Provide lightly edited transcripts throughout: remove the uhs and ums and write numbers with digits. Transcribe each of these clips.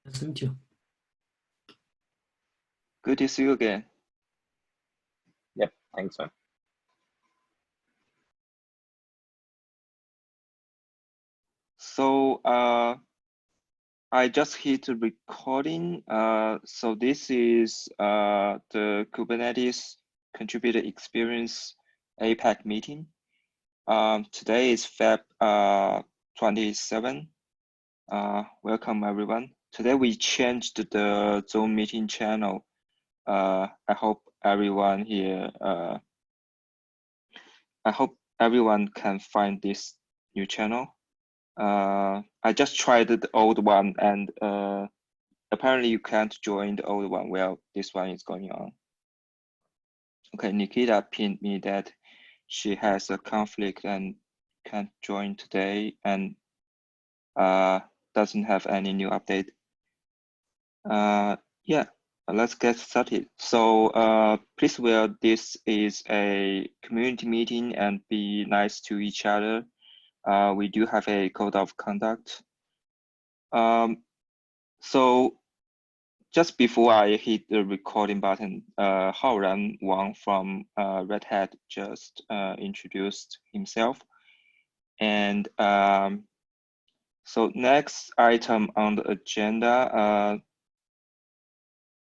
Nice to meet you. Good to see you again. Yep, thanks, man. So I just hit the recording. So this is the Kubernetes Contributor Experience APAC meeting. Today is Feb 27. Welcome everyone. Today we changed the Zoom meeting channel. I hope everyone here. I hope everyone can find this new channel. I just tried the old one, and apparently you can't join the old one while this one is going on. Okay, Nikita pinned me that she has a conflict and can't join today, and doesn't have any new update. Yeah, let's get started. So please, this is a community meeting, and be nice to each other. We do have a code of conduct. So just before I hit the recording button, Haoran Wang from Red Hat just introduced himself. And so next item on the agenda,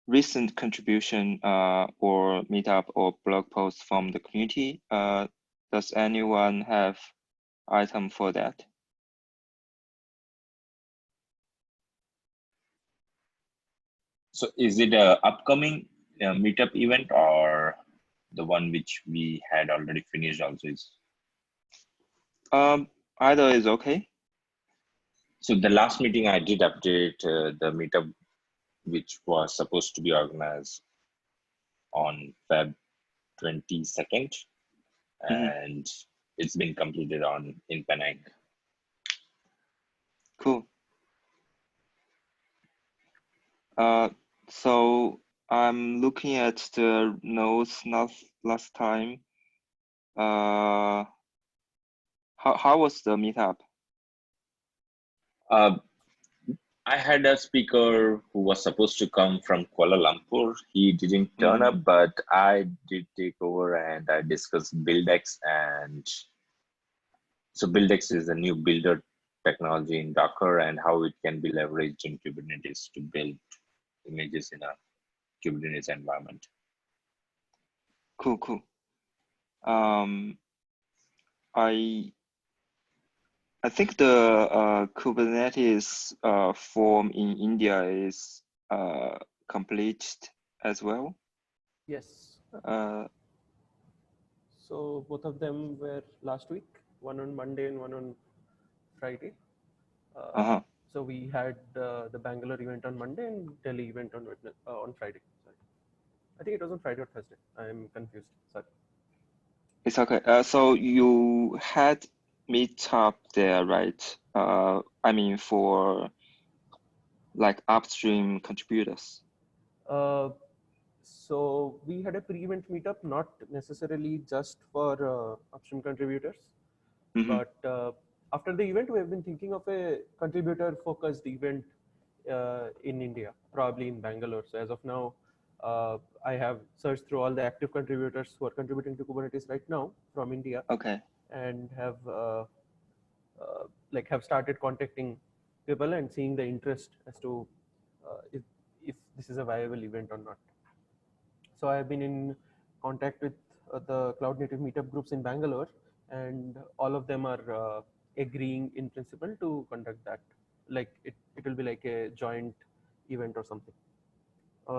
recent contribution or meetup or blog post from the community. Does anyone have item for that? So is it a upcoming meetup event or the one which we had already finished also is? Either is okay. So the last meeting I did update the meetup which was supposed to be organized on Feb 22nd, and it's been completed in Penang. Cool. So I'm looking at the notes last time. How was the meetup? I had a speaker who was supposed to come from Kuala Lumpur. He didn't turn up, but I did take over and I discussed BuildX. And so BuildX is a new builder technology in Docker and how it can be leveraged in Kubernetes to build images in a Kubernetes environment. Cool. I think the Kubernetes form in India is completed as well. Yes. So both of them were last week, one on Monday and one on Friday. So we had the Bangalore event on Monday and Delhi event on Friday. Sorry. I think it was on Friday or Thursday. I'm confused. Sorry. It's okay. So you had meetup there, right? I mean, for like upstream contributors. So we had a pre-event meetup, not necessarily just for upstream contributors, but after the event, we have been thinking of a contributor-focused event in India, probably in Bangalore. So as of now, I have searched through all the active contributors who are contributing to Kubernetes right now from India. Okay. And have started contacting people and seeing the interest as to if this is a viable event or not. So I have been in contact with the cloud native meetup groups in Bangalore, and all of them are agreeing in principle to conduct that. Like it will be like a joint event or something.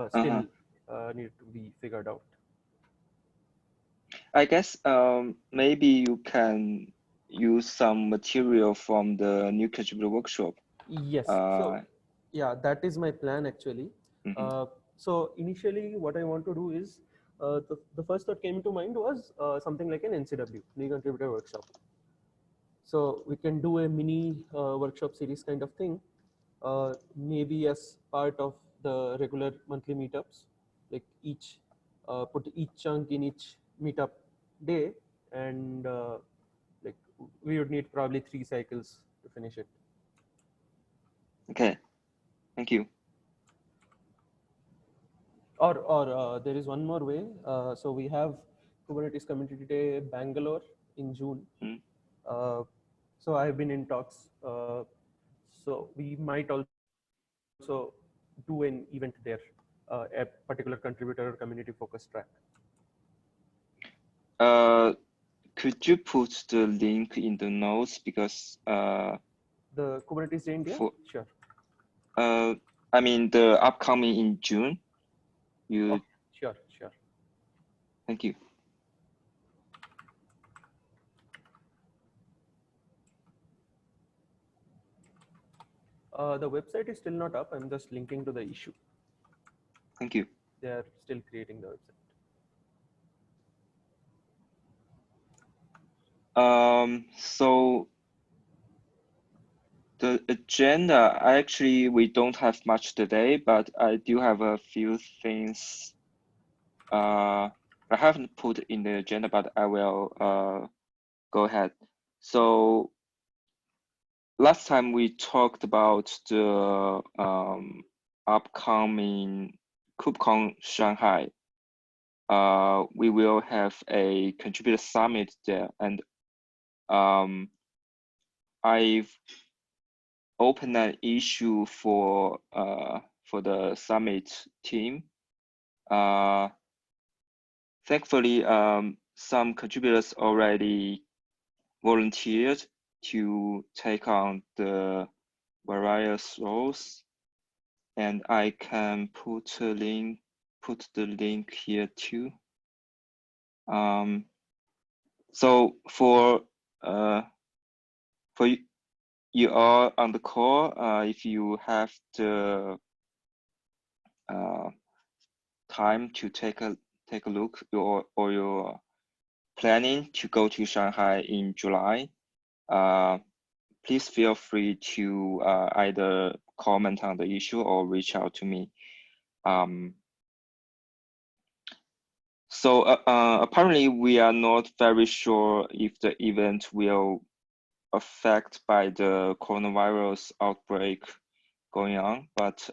Still need to be figured out. I guess maybe you can use some material from the new contributor workshop. Yes. So yeah, that is my plan actually. So initially what I want to do is the first that came to mind was something like an NCW, new contributor workshop. So we can do a mini workshop series kind of thing, maybe as part of the regular monthly meetups, like each put each chunk in each meetup day, and like we would need probably 3 cycles to finish it. Okay, thank you. Or there is one more way. So we have Kubernetes Community Day Bangalore in June. So I've been in talks. So we might also do an event there, a particular contributor or community focused track. Could you put the link in the notes, because the Kubernetes Day India? Sure. I mean the upcoming in June. You. Oh, sure. Thank you. The website is still not up. I'm just linking to the issue. Thank you. They are still creating the website. So the agenda, actually, we don't have much today, but I do have a few things. I haven't put in the agenda, but I will go ahead. So last time we talked about the upcoming KubeCon Shanghai. We will have a contributor summit there, and I've opened an issue for the summit team. Thankfully, some contributors already volunteered to take on the various roles, and I can put the link here too. So for you all on the call, if you have the time to take a look, or you're planning to go to Shanghai in July, please feel free to either comment on the issue or reach out to me. So apparently we are not very sure if the event will affect by the coronavirus outbreak going on, but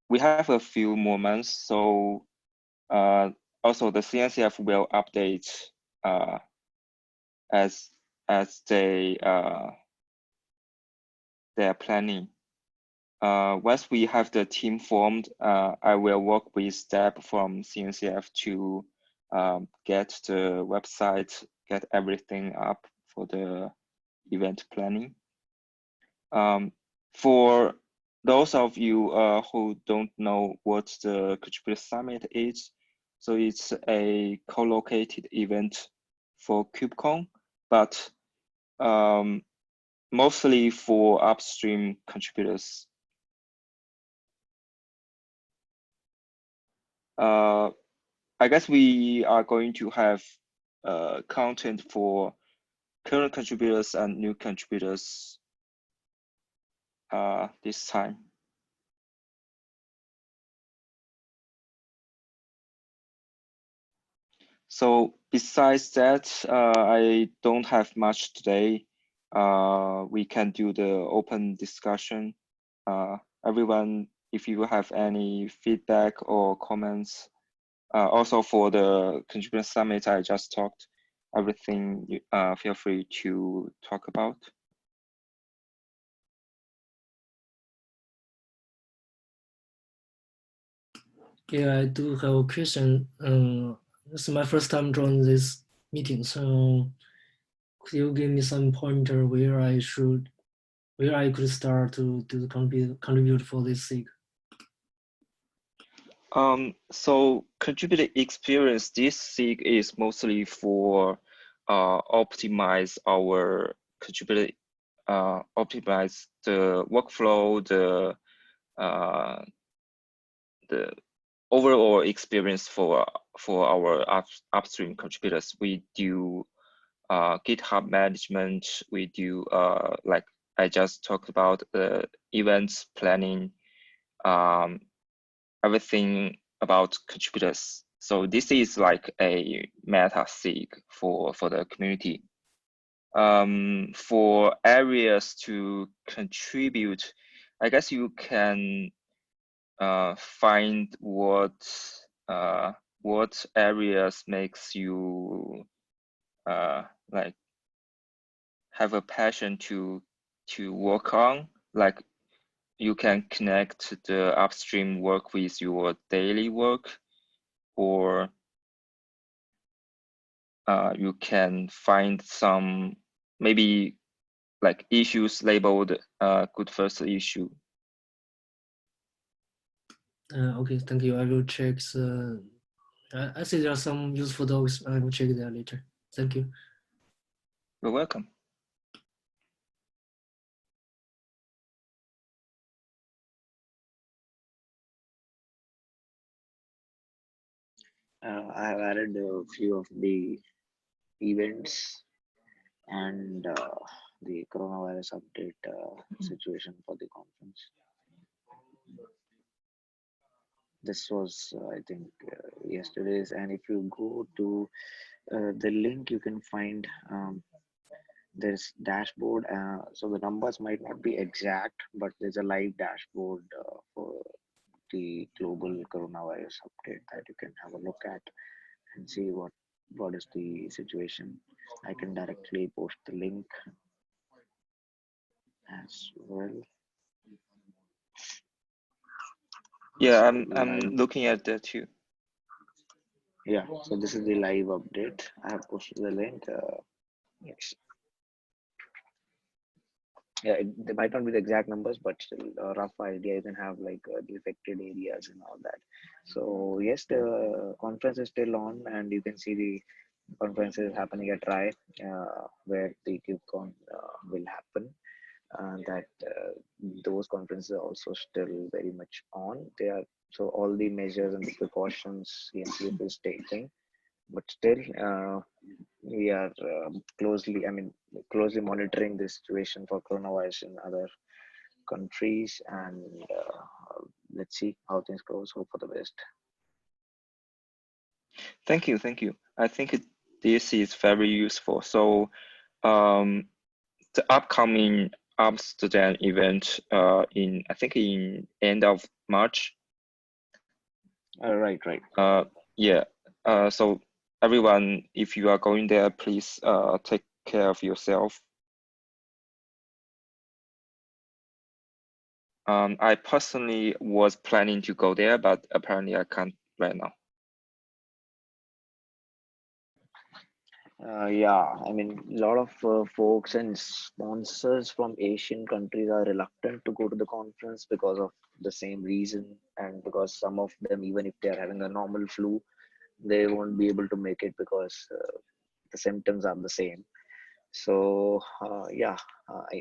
we have a few more months. So also the CNCF will update as they are planning. Once we have the team formed, I will work with Deb from CNCF to get the website, get everything up for the event planning. For those of you who don't know what the Contributor Summit is, so it's a co-located event for KubeCon, but mostly for upstream contributors. I guess we are going to have content for current contributors and new contributors this time. So besides that, I don't have much today. We can do the open discussion. Everyone, if you have any feedback or comments, also for the Contributor Summit I just talked, everything, feel free to talk about. Yeah, I do have a question. This is my first time joining this meeting, so could you give me some pointer where I could start to contribute for this SIG? So contributor experience, this SIG is mostly for optimize our contributor, optimize the workflow, the overall experience for our upstream contributors. We do GitHub management. We do like I just talked about the events planning, everything about contributors. So this is like a meta SIG for the community. For areas to contribute, I guess you can find what areas makes you like have a passion to work on. Like you can connect the upstream work with your daily work, or you can find some maybe like issues labeled good first issue. Okay, thank you. I will check the. I see there are some useful docs. I will check that later. Thank you. You're welcome. I have added a few of the events and the coronavirus update situation for the conference. This was, I think, yesterday's. And if you go to the link, you can find there's dashboard. So the numbers might not be exact, but there's a live dashboard for the global coronavirus update that you can have a look at and see what is the situation. I can directly post the link as well. Yeah, So I'm looking at that too. Yeah, so this is the live update. I have posted the link. Yes. Yeah, they might not be the exact numbers, but still a rough idea. You can have like the affected areas and all that. So yes, the conference is still on, and you can see the conference is happening at RAI, where the KubeCon will happen. That those conferences are also still very much on. They are, so all the measures and the precautions CNCF is taking, but still we are closely monitoring the situation for coronavirus in other countries, and let's see how things goes. Hope for the best. Thank you. I think this is very useful. So the upcoming Amsterdam event in, I think, in end of March. Right. Yeah. So everyone, if you are going there, please take care of yourself. I personally was planning to go there, but apparently I can't right now. Yeah, I mean, a lot of folks and sponsors from Asian countries are reluctant to go to the conference because of the same reason, and because some of them, even if they are having a normal flu, they won't be able to make it because the symptoms are the same. So yeah,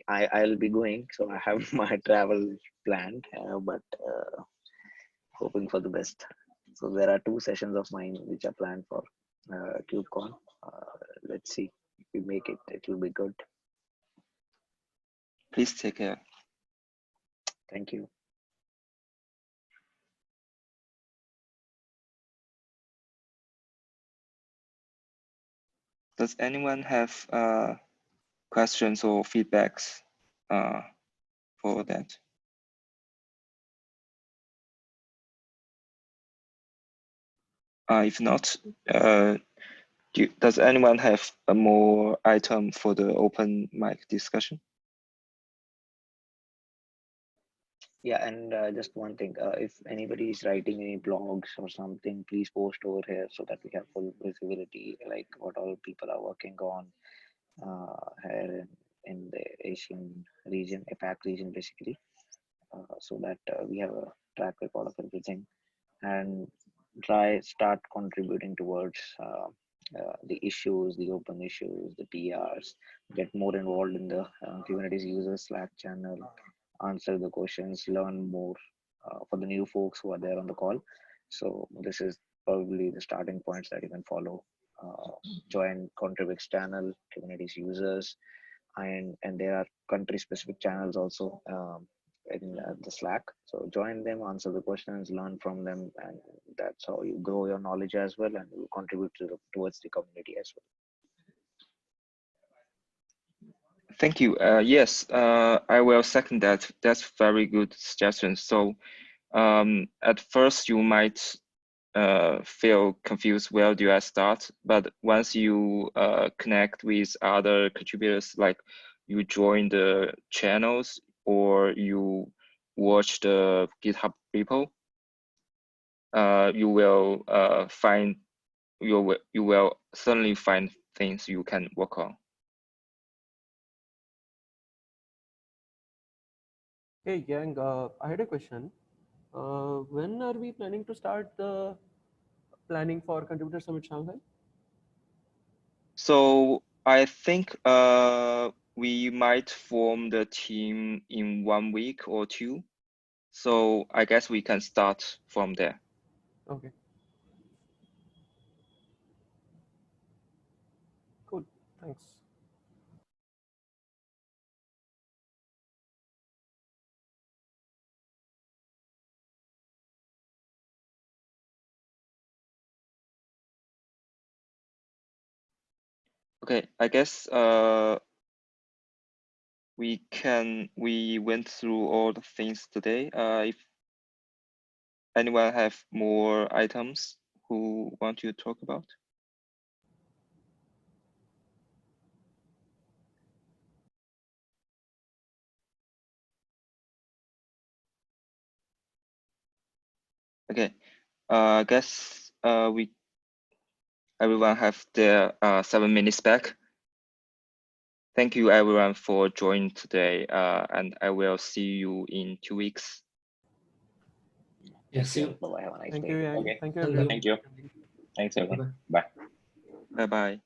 I'll be going. So I have my travel planned, but hoping for the best. So there are 2 sessions of mine which are planned for KubeCon. Let's see if we make it. It will be good. Please take care. Thank you. Does anyone have questions or feedbacks for that? If not, does anyone have a more item for the open mic discussion? Yeah, and just one thing, if anybody is writing any blogs or something, please post over here so that we have full visibility, like what all people are working on here in the Asian region, APAC region, basically, so that we have a track record of everything, and start contributing towards the issues, the open issues, the PRs, get more involved in the Kubernetes user Slack channel, answer the questions, learn more for the new folks who are there on the call. So this is probably the starting points that you can follow. Join ContribEx channel, Kubernetes users, and there are country specific channels also in the Slack. So join them, answer the questions, learn from them, and that's how you grow your knowledge as well, and you contribute towards the community as well. Thank you. Yes, I will second that. That's very good suggestion. So at first you might feel confused, where do I start? But once you connect with other contributors, like you join the channels or you watch the GitHub repo, you will you will certainly find things you can work on. Hey, gang, I had a question. When are we planning to start the planning for Contributor Summit Shanghai? So I think we might form the team in 1 week or 2. So I guess we can start from there. Okay. Cool. Thanks. Okay, I guess we went through all the things today. If anyone have more items who want to talk about? Okay, I guess everyone have their 7 minutes back. Thank you everyone for joining today, and I will see you in 2 weeks. Yeah, see you. Bye-bye. Have a nice Thank day. you, Yang. Okay. Thank you, Thank everyone. Thank you. Thanks, everyone. Bye. Bye bye.